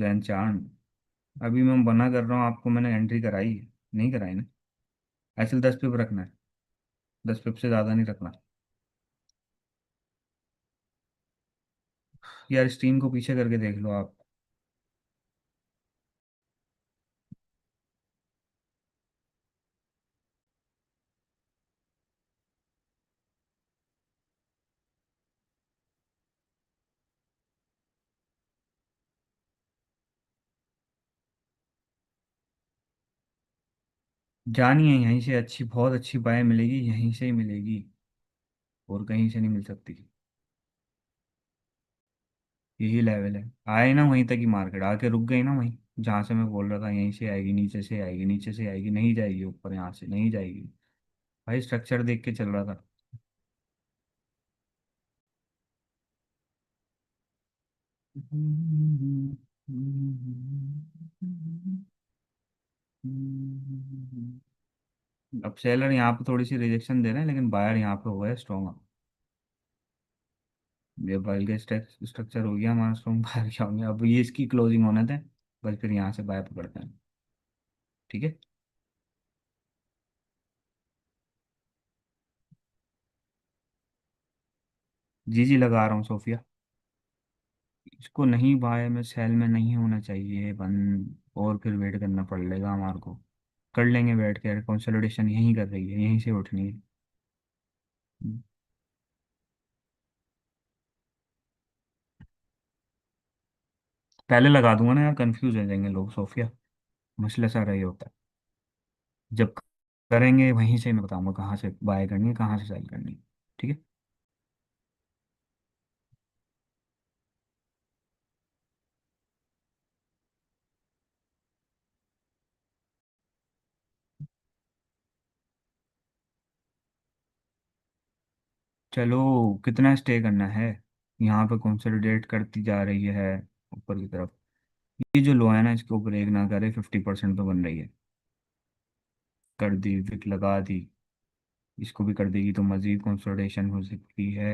जैन चांद। अभी मैं बना कर रहा हूँ, आपको मैंने एंट्री कराई है? नहीं कराई ना? ऐसे 10 पिप रखना है, 10 पिप से ज़्यादा नहीं रखना। यार स्क्रीन को पीछे करके देख लो आप। जानिए, यहीं से अच्छी, बहुत अच्छी बाय मिलेगी, यहीं से ही मिलेगी, और कहीं से नहीं मिल सकती। यही लेवल है। आए ना वहीं तक ही, मार्केट आके रुक गई ना वहीं, जहाँ से मैं बोल रहा था यहीं से आएगी, नीचे से आएगी, नीचे से आएगी, नहीं जाएगी ऊपर, यहाँ से नहीं जाएगी। भाई स्ट्रक्चर देख के चल रहा था। अब सेलर यहाँ पे थोड़ी सी रिजेक्शन दे रहे हैं, लेकिन बायर यहाँ पे हुआ है स्ट्रॉन्ग। ये बाइल का स्ट्रक्चर हो गया हमारा स्ट्रॉन्ग, बायर क्या होंगे अब, ये इसकी क्लोजिंग होने थे, बस फिर यहाँ से बाय पकड़ते हैं। ठीक है। जी जी, लगा रहा हूँ सोफिया। इसको नहीं, बाय में सेल में नहीं होना चाहिए बंद, और फिर वेट करना पड़ेगा हमारे को। कर लेंगे वेट, के कंसोलिडेशन यहीं कर रही है, यहीं से उठनी है। पहले लगा दूंगा ना यार, कंफ्यूज हो जाएंगे लोग सोफिया, मसला सारा ये होता है। जब करेंगे वहीं से मैं बताऊंगा कहाँ से बाय करनी है, कहाँ से सेल करनी है। ठीक है। चलो, कितना स्टे करना है? यहाँ पे कंसोलिडेट करती जा रही है ऊपर की तरफ। ये जो लो है ना, इसके ऊपर एक ना करे, 50% तो बन रही है। कर दी, विक लगा दी। इसको भी कर देगी तो मजीद कंसोलिडेशन हो सकती है।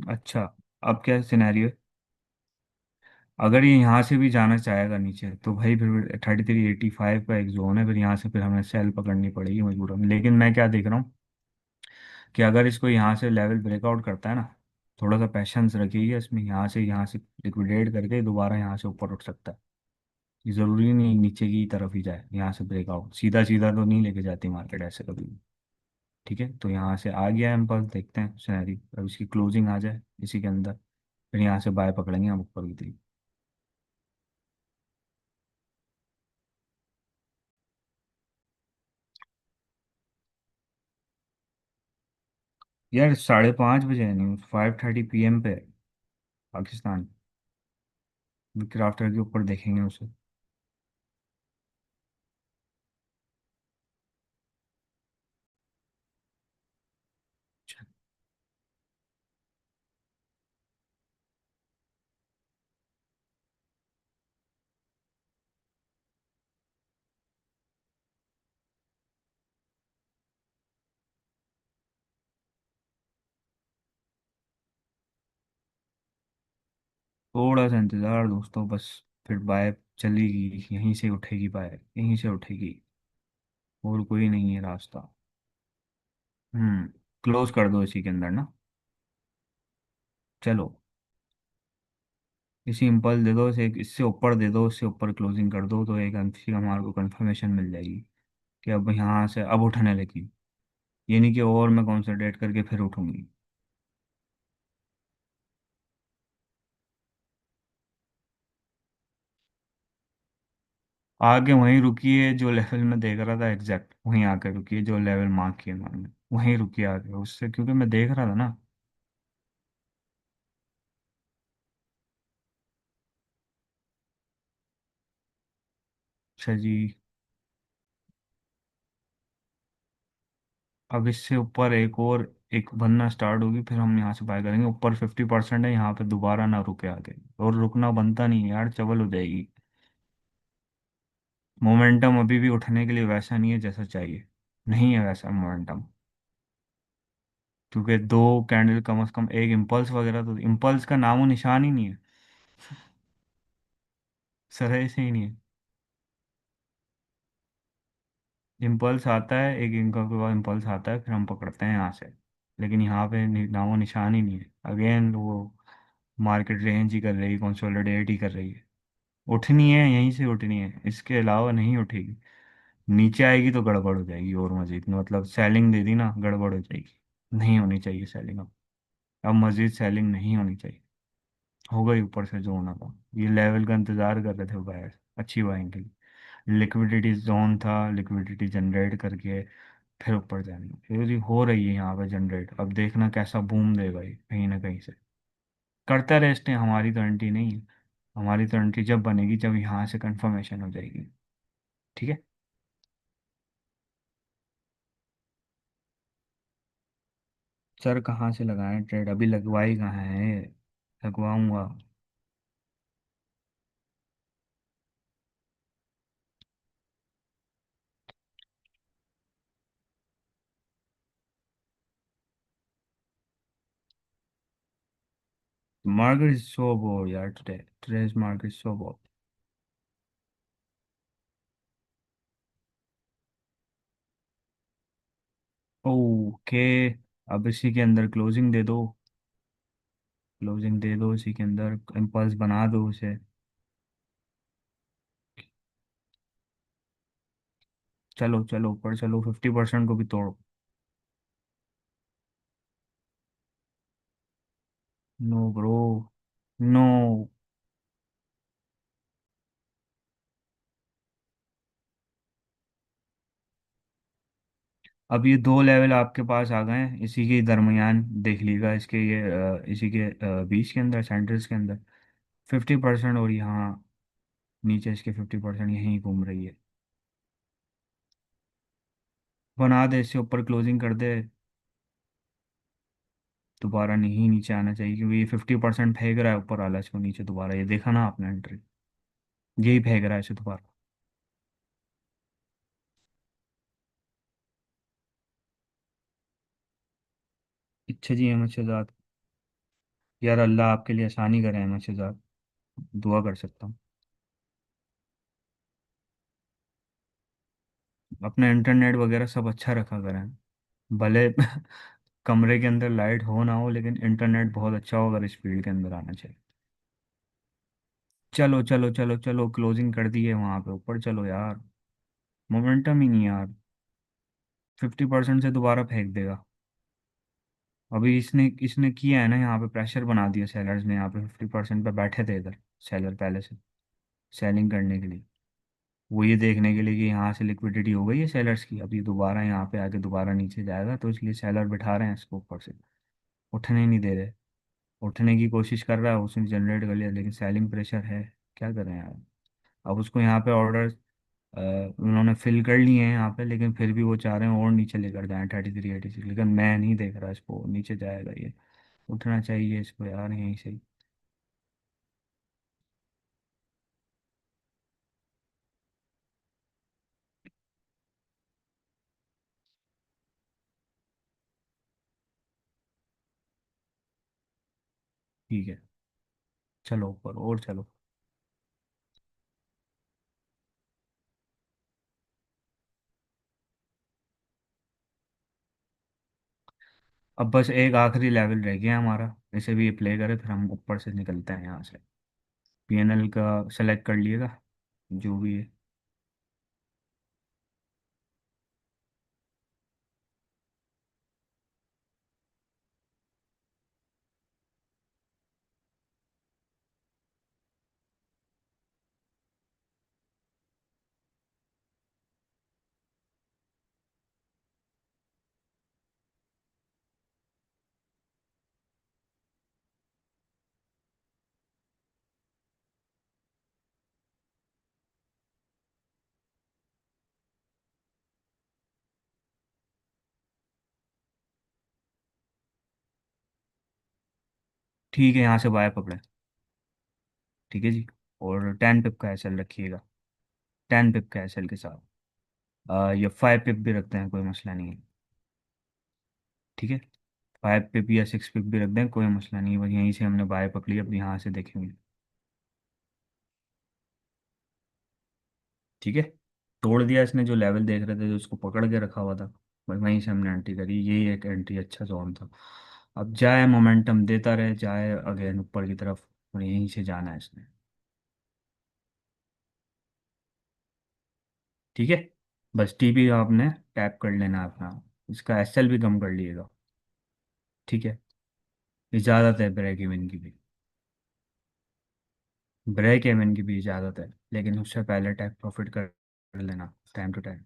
अच्छा, अब क्या सिनेरियो है? अगर ये यहाँ से भी जाना चाहेगा नीचे, तो भाई फिर 3385 का एक जोन है, फिर यहाँ से फिर हमें सेल पकड़नी पड़ेगी मजबूरन। लेकिन मैं क्या देख रहा हूँ, कि अगर इसको यहाँ से लेवल ब्रेकआउट करता है ना, थोड़ा सा पेशेंस रखिए इसमें, यहाँ से लिक्विडेट करके दोबारा यहाँ से ऊपर उठ सकता है। ये ज़रूरी नहीं नीचे की तरफ ही जाए, यहाँ से ब्रेकआउट सीधा सीधा तो नहीं लेके जाती मार्केट ऐसे कभी भी। ठीक है, तो यहाँ से आ गया इम्पल्स, देखते हैं सिनेरी, अब इसकी क्लोजिंग आ जाए इसी के अंदर, फिर यहाँ से बाय पकड़ेंगे हम ऊपर की तरफ। यार 5:30 बजे है, न्यूज़ 5:30 PM पे है, पाकिस्तान। क्राफ्टर के ऊपर देखेंगे उसे। थोड़ा सा इंतजार दोस्तों बस, फिर बाय चलेगी, यहीं से उठेगी बाय, यहीं से उठेगी, और कोई नहीं है रास्ता। क्लोज कर दो इसी के अंदर ना। चलो, इसी इम्पल्स दे दो इसे, इससे ऊपर दे दो, इससे ऊपर क्लोजिंग कर दो, तो एक अच्छी हमारे को कंफर्मेशन मिल जाएगी कि अब यहाँ से अब उठने लगी। ये नहीं कि और मैं कॉन्सेंट्रेट करके फिर उठूंगी। आगे वहीं रुकिए, जो लेवल में देख रहा था एग्जैक्ट वहीं आके रुकिए, जो लेवल मार्क किया मैंने वहीं रुकिए आगे उससे, क्योंकि मैं देख रहा था ना। अच्छा जी। अब इससे ऊपर एक और, एक बनना स्टार्ट होगी, फिर हम यहाँ से बाय करेंगे। ऊपर 50% है, यहाँ पे दोबारा ना रुके आगे, और रुकना बनता नहीं है यार, चबल हो जाएगी। मोमेंटम अभी भी उठने के लिए वैसा नहीं है जैसा चाहिए, नहीं है वैसा मोमेंटम। क्योंकि दो कैंडल कम से कम, एक इम्पल्स वगैरह, तो इम्पल्स का नामो निशान ही नहीं है। सरह से ही नहीं है। इम्पल्स आता है, एक इनकम के बाद इम्पल्स आता है, फिर हम पकड़ते हैं यहाँ से। लेकिन यहाँ पे नामो निशान ही नहीं है। अगेन वो मार्केट रेंज ही कर रही है, कंसोलिडेट ही कर रही है। उठनी है यहीं से उठनी है, इसके अलावा नहीं उठेगी। नीचे आएगी तो गड़बड़ हो जाएगी और मजीद, मतलब सेलिंग दे दी ना, गड़बड़ हो जाएगी। नहीं होनी चाहिए सेलिंग अब मजीद सेलिंग नहीं होनी चाहिए। हो गई ऊपर से जो होना था। ये लेवल का इंतजार कर रहे थे बायर्स अच्छी बाइंग के लिए। लिक्विडिटी जोन था, लिक्विडिटी जनरेट करके फिर ऊपर जाएंगे, फिर ये हो रही है यहाँ पे जनरेट। अब देखना कैसा बूम देगा ये कहीं ना कहीं से। करता रेस्ट है, हमारी तो एंट्री नहीं है। हमारी तो एंट्री जब बनेगी जब यहाँ से कंफर्मेशन हो जाएगी। ठीक है। सर कहाँ से लगाएं ट्रेड, अभी लगवाई कहाँ है। लगवाऊंगा। मार्केट इज सो बोर यार, today today's market so bore. Okay. अब इसी के अंदर क्लोजिंग दे दो। क्लोजिंग दे दो इसी के अंदर, इम्पल्स बना दो उसे। चलो चलो ऊपर चलो, 50% को भी तोड़ो। No bro. नो। अब ये दो लेवल आपके पास आ गए हैं, इसी के दरमियान देख लीजिएगा, इसके ये इसी के बीच के अंदर, सेंटर्स के अंदर 50%, और यहाँ नीचे इसके 50% यहीं घूम रही है। बना दे, इससे ऊपर क्लोजिंग कर दे। दोबारा नहीं नीचे आना चाहिए, क्योंकि ये 50% फेंक रहा है ऊपर वाला इसको नीचे दोबारा, ये देखा ना आपने एंट्री। यही फेंक रहा है इसे दोबारा। अच्छा जी अहमद शहजाद। यार अल्लाह आपके लिए आसानी करे अहमद शहजाद, दुआ कर सकता हूँ। अपना इंटरनेट वगैरह सब अच्छा रखा करें। भले कमरे के अंदर लाइट हो ना हो, लेकिन इंटरनेट बहुत अच्छा हो अगर स्पीड के अंदर आना चाहिए। चलो चलो चलो चलो, क्लोजिंग कर दी है वहां पे, ऊपर चलो यार। मोमेंटम ही नहीं है यार। 50% से दोबारा फेंक देगा। अभी इसने इसने किया है ना, यहाँ पे प्रेशर बना दिया सेलर्स ने, यहाँ पे 50% पे बैठे थे इधर सेलर पहले से, सेलिंग करने के लिए। वो ये देखने के लिए कि यहाँ से लिक्विडिटी हो गई है सेलर्स की, अभी दोबारा यहाँ पे आके दोबारा नीचे जाएगा, तो इसलिए सेलर बिठा रहे हैं इसको ऊपर से। उठने नहीं दे रहे। उठने की कोशिश कर रहा है, उसने जनरेट कर लिया, लेकिन सेलिंग प्रेशर है। क्या करें यार। अब उसको यहाँ पे ऑर्डर उन्होंने फिल कर लिए हैं यहाँ पे, लेकिन फिर भी वो चाह रहे हैं और नीचे लेकर जाएं 33 86, लेकिन मैं नहीं देख रहा इसको नीचे जाएगा ये। उठना चाहिए इसको यार यहीं से ही। ठीक है। चलो ऊपर और चलो। अब बस एक आखिरी लेवल रह गया हमारा, इसे भी ये प्ले करे, फिर हम ऊपर से निकलते हैं यहाँ से। पीएनएल का सेलेक्ट कर लिएगा, जो भी है। ठीक है, यहाँ से बाय पकड़े। ठीक है जी। और 10 पिप का एसएल रखिएगा। 10 पिप का एसएल के साथ या 5 पिप भी रखते हैं, कोई मसला नहीं है। ठीक है। फाइव पे भी या सिक्स पे भी रख दें, कोई मसला नहीं है, बस यहीं से हमने बाय पकड़ी, अब यहाँ से देखेंगे। ठीक है। तोड़ दिया इसने, जो लेवल देख रहे थे जो उसको पकड़ के रखा हुआ था, बस वहीं से हमने एंट्री करी, यही एक एंट्री अच्छा जोन था। अब जाए मोमेंटम देता रहे, जाए अगेन ऊपर की तरफ, और यहीं से जाना है इसने। ठीक है। बस टीपी आपने टैप कर लेना है अपना, इसका एसएल भी कम कर लिएगा। ठीक है। इजाज़त है ब्रेक इवन की भी, ब्रेक इवन की भी इजाज़त है, लेकिन उससे पहले टेक प्रॉफिट कर लेना टाइम टू टाइम।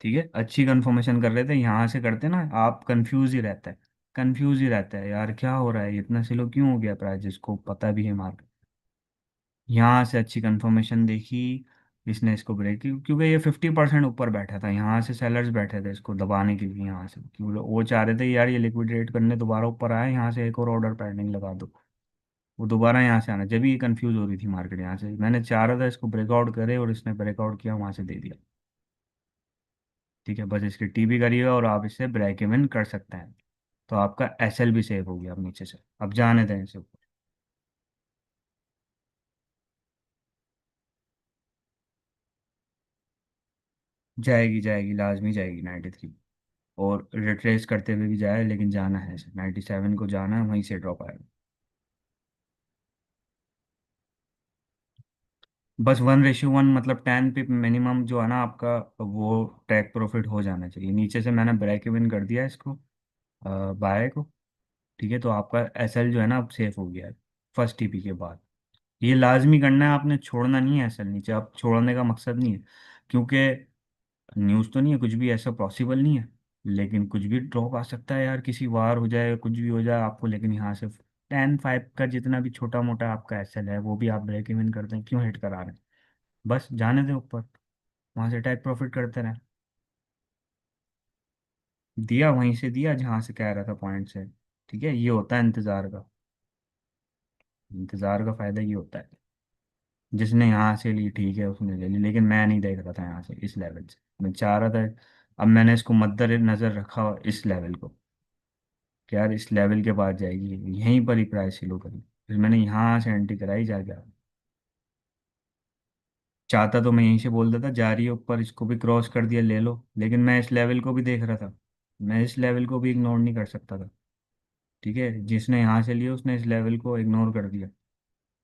ठीक है, अच्छी कंफर्मेशन कर रहे थे, यहाँ से करते ना आप, कंफ्यूज ही रहता है, कंफ्यूज ही रहता है यार, क्या हो रहा है, इतना स्लो क्यों हो गया प्राइस, जिसको पता भी है मार्केट। यहाँ से अच्छी कंफर्मेशन देखी, इसने इसको ब्रेक की, क्योंकि ये 50% ऊपर बैठा था, यहाँ से सेलर्स बैठे थे इसको दबाने के लिए, यहाँ से क्योंकि वो चाह रहे थे यार ये लिक्विडेट करने दोबारा ऊपर आए, यहाँ से एक और ऑर्डर पेंडिंग लगा दो, वो दोबारा यहाँ से आना, जब भी ये कंफ्यूज हो रही थी मार्केट, यहाँ से मैंने चाह रहा था इसको ब्रेकआउट करे, और इसने ब्रेकआउट किया, वहाँ से दे दिया। ठीक है, बस इसकी टीपी करिएगा और आप इससे ब्रेक इवन कर सकते हैं, तो आपका एसएल भी सेव हो गया अब नीचे से। अब जाने दें इसे ऊपर। जाएगी जाएगी, लाजमी जाएगी 93, और रिट्रेस करते हुए भी जाए, लेकिन जाना है इसे 97 को, जाना है, वहीं से ड्रॉप आएगा। बस 1:1, मतलब 10 पिप मिनिमम जो है ना आपका, वो टेक प्रॉफिट हो जाना चाहिए, नीचे से मैंने ब्रेक इवन कर दिया इसको, बाय को। ठीक है, तो आपका एसएल जो है ना अब सेफ हो गया है फर्स्ट टीपी के बाद। ये लाजमी करना है आपने, छोड़ना नहीं है एसएल नीचे, आप छोड़ने का मकसद नहीं है, क्योंकि न्यूज़ तो नहीं है, कुछ भी ऐसा पॉसिबल नहीं है, लेकिन कुछ भी ड्रॉप आ सकता है यार, किसी वार हो जाए, कुछ भी हो जाए आपको, लेकिन यहाँ से 10-5 का जितना भी छोटा मोटा आपका एसएल है, वो भी आप ब्रेक इवन करते हैं, क्यों हिट करा रहे हैं। बस जाने दें ऊपर, वहां से टेक प्रॉफिट करते रहे। दिया वहीं से दिया जहां से कह रहा था पॉइंट से। ठीक है, ये होता है इंतजार का, इंतजार का फायदा ये होता है। जिसने यहाँ से ली ठीक है, उसने ले ली, लेकिन मैं नहीं देख रहा था यहाँ से इस लेवल से, मैं चाह रहा था, अब मैंने इसको मद्दर नजर रखा इस लेवल को, कि यार इस लेवल के बाद जाएगी, यहीं पर ही प्राइस लो करी, फिर मैंने यहाँ से एंट्री कराई जाके। चाहता तो मैं यहीं से बोल देता जा रही है ऊपर, इसको भी क्रॉस कर दिया ले लो, लेकिन मैं इस लेवल को भी देख रहा था, मैं इस लेवल को भी इग्नोर नहीं कर सकता था। ठीक है, जिसने यहाँ से लिया उसने इस लेवल को इग्नोर कर दिया,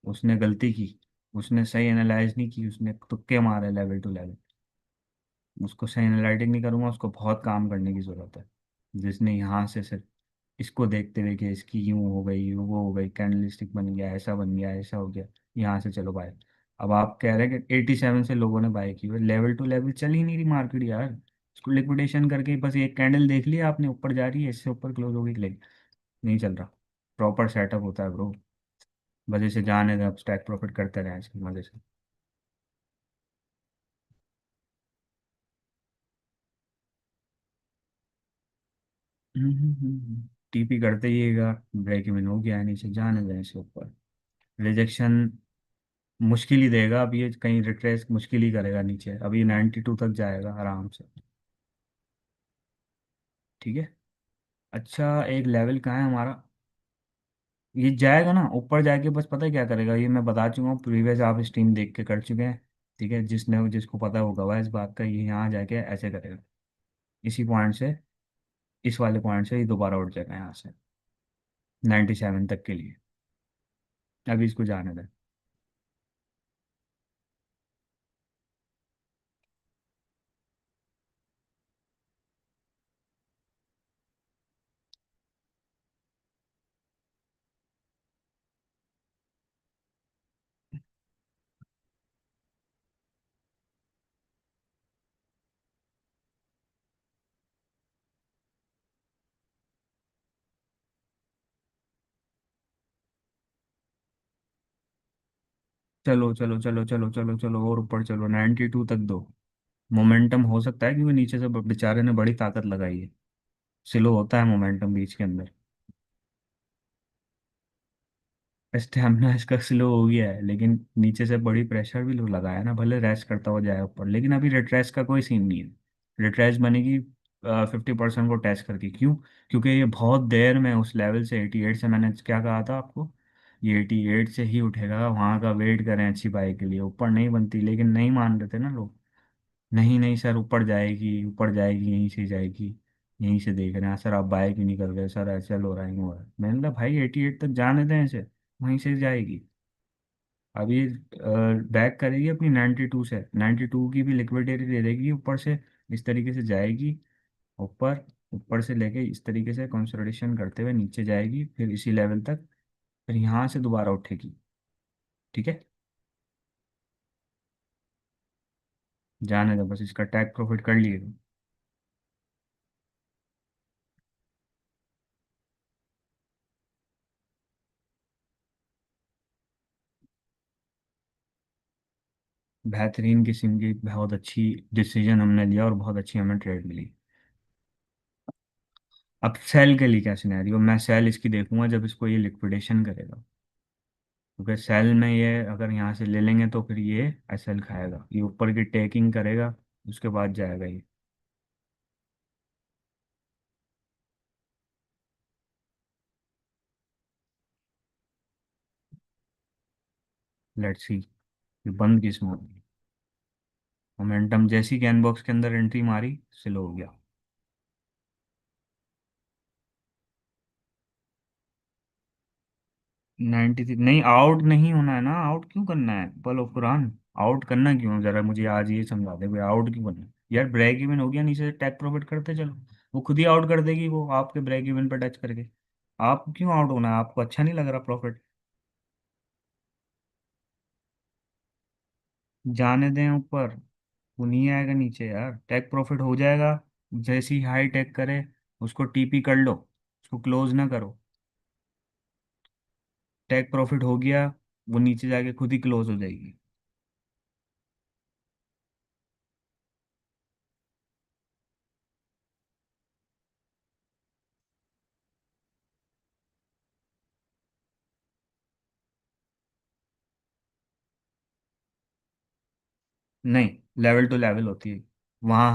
उसने गलती की, उसने सही एनालाइज नहीं की, उसने तुक्के मारे लेवल टू लेवल। उसको सही एनालाइटिंग नहीं करूंगा, उसको बहुत काम करने की ज़रूरत है, जिसने यहाँ से सिर्फ इसको देखते हुए कि इसकी यूं हो गई, वो हो गई, कैंडलस्टिक बन गया, ऐसा बन गया, ऐसा हो गया, यहाँ से चलो बाय। अब आप कह रहे हैं कि 87 से लोगों ने बाय की, लेवल टू लेवल चल ही नहीं रही मार्केट यार, इसको लिक्विडेशन करके बस एक कैंडल देख लिया आपने, ऊपर जा रही है, इससे ऊपर क्लोज होगी, नहीं चल रहा, प्रॉपर सेटअप होता है ब्रो। बस इसे जाने दें, अब स्टैक प्रॉफिट करते रहे इसकी मजे से। टीपी करते ही ब्रेक इवन हो गया है, नीचे जाने दें इसे ऊपर। रिजेक्शन मुश्किल ही देगा, अब ये कहीं रिट्रेस मुश्किल ही करेगा नीचे, अभी 92 तक जाएगा आराम से। ठीक है। अच्छा, एक लेवल कहाँ है हमारा, ये जाएगा ना ऊपर जाके, बस पता है क्या करेगा, ये मैं बता चुका हूँ, प्रीवियस आप स्ट्रीम देख के कर चुके हैं। ठीक है, जिसने जिसको पता होगा वह इस बात का, ये यहाँ जाके ऐसे करेगा, इसी पॉइंट से, इस वाले पॉइंट से ये दोबारा उठ जाएगा यहाँ से 97 तक के लिए। अभी इसको जाने दें। चलो चलो चलो चलो चलो चलो, और ऊपर चलो, 92 तक दो, मोमेंटम हो सकता है, क्योंकि नीचे से बेचारे ने बड़ी ताकत लगाई है। स्लो होता है मोमेंटम बीच के अंदर। स्टेमिना इसका स्लो हो गया है, लेकिन नीचे से बड़ी प्रेशर भी लगाया ना, भले रेस्ट करता हुआ जाए ऊपर, लेकिन अभी रिट्रेस का कोई सीन नहीं है। रिट्रेस बनेगी 50% को टच करके। क्यों? क्योंकि ये बहुत देर में उस लेवल से 88 से, मैंने क्या कहा था आपको, ये 88 से ही उठेगा। वहां का वेट करें अच्छी बाइक के लिए, ऊपर नहीं बनती, लेकिन नहीं मान रहे थे ना लोग। नहीं नहीं सर, ऊपर जाएगी, ऊपर जाएगी, यहीं से जाएगी। यहीं से देख रहे हैं सर, आप बाइक ही नहीं कर रहे सर, ऐसे हो रहा है, यूं हो रहा है। मैंने कहा भाई 88 तक जाने दें इसे, वहीं से जाएगी। अभी बैक करेगी अपनी 92 से, 92 की भी लिक्विडिटी दे देगी ऊपर से। इस तरीके से जाएगी ऊपर, ऊपर से लेके इस तरीके से कंसोलिडेशन करते हुए नीचे जाएगी, फिर इसी लेवल तक, फिर यहाँ से दोबारा उठेगी। ठीक है, जाने दो बस, इसका टैक प्रॉफिट कर लिए। बेहतरीन किस्म की, बहुत अच्छी डिसीजन हमने लिया और बहुत अच्छी हमें ट्रेड मिली। अब सेल के लिए क्या सिनेरियो, मैं सेल इसकी देखूंगा जब इसको ये लिक्विडेशन करेगा। क्योंकि सेल में ये अगर यहाँ से ले लेंगे तो फिर ये एसएल खाएगा, ये ऊपर की टेकिंग करेगा, उसके बाद जाएगा ये। लेट्स सी ये बंद किस में होगी। मोमेंटम जैसी कैन बॉक्स के अंदर एंट्री मारी, स्लो हो गया। 93 नहीं, आउट नहीं होना है ना, आउट क्यों करना है बोलो कुरान। आउट करना क्यों है? जरा मुझे आज ये समझा दे भाई, आउट क्यों करना है यार? ब्रेक इवन हो गया, नीचे से टेक प्रॉफिट करते चलो, वो खुद ही आउट कर देगी वो आपके ब्रेक इवन पे टच करके। आप क्यों आउट होना है? आपको अच्छा नहीं लग रहा प्रॉफिट? जाने दें ऊपर, वो नहीं आएगा नीचे यार, टेक प्रॉफिट हो जाएगा। जैसी ही हाई टेक करे, उसको टीपी कर लो, उसको क्लोज ना करो। टेक प्रॉफिट हो गया, वो नीचे जाके खुद ही क्लोज हो जाएगी। नहीं, लेवल टू लेवल होती है वहाँ।